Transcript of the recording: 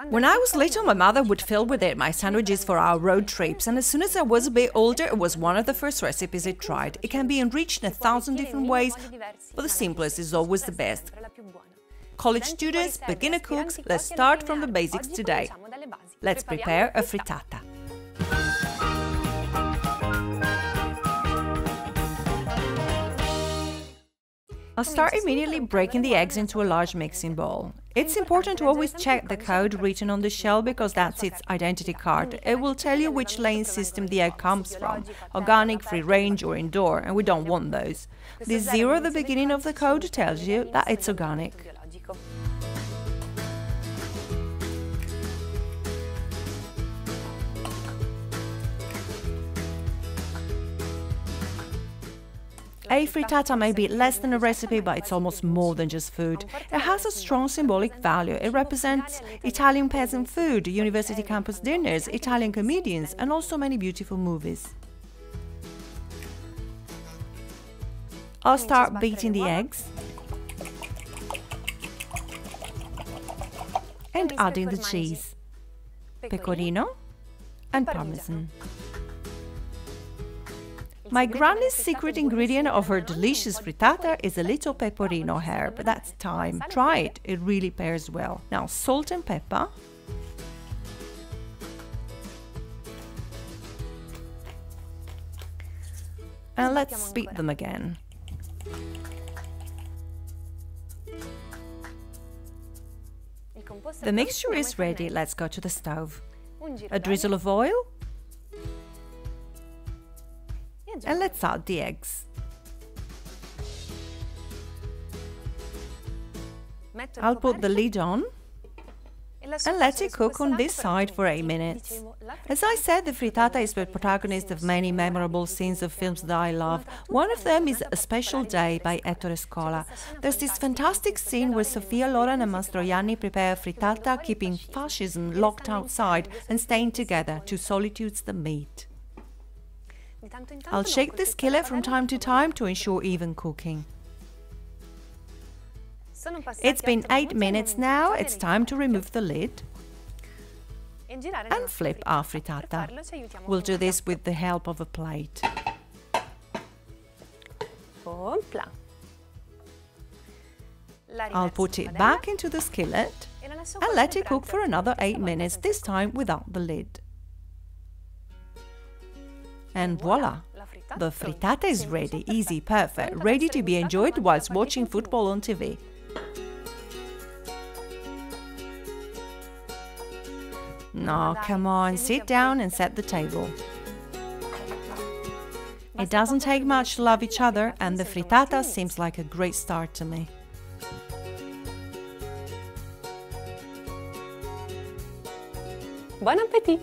When I was little, my mother would fill with it my sandwiches for our road trips, and as soon as I was a bit older, it was one of the first recipes I tried. It can be enriched in 1,000 different ways, but the simplest is always the best. College students, beginner cooks, let's start from the basics today. Let's prepare a frittata. I'll start immediately breaking the eggs into a large mixing bowl. It's important to always check the code written on the shell because that's its identity card. It will tell you which lane system the egg comes from, organic, free range or indoor, and we don't want those. The 0 at the beginning of the code tells you that it's organic. A frittata may be less than a recipe, but it's almost more than just food. It has a strong symbolic value. It represents Italian peasant food, university campus dinners, Italian comedians, and also many beautiful movies. I'll start beating the eggs and adding the cheese, Pecorino and Parmesan. My granny's secret ingredient of her delicious frittata is a little pecorino herb. That's thyme. Try it, it really pairs well. Now salt and pepper. And let's beat them again. The mixture is ready, let's go to the stove. A drizzle of oil. And let's add the eggs. I'll put the lid on and let it cook on this side for 8 minutes. As I said, the frittata is the protagonist of many memorable scenes of films that I love. One of them is A Special Day by Ettore Scola. There's this fantastic scene where Sofia Loren and Mastroianni prepare frittata, keeping fascism locked outside and staying together, two solitudes that meet. I'll shake the skillet from time to time to ensure even cooking. It's been 8 minutes now, it's time to remove the lid and flip our frittata. We'll do this with the help of a plate. I'll put it back into the skillet and let it cook for another 8 minutes, this time without the lid. And voila! The frittata is ready, easy, perfect, ready to be enjoyed whilst watching football on TV. No, come on, sit down and set the table. It doesn't take much to love each other, and the frittata seems like a great start to me. Buon appétit!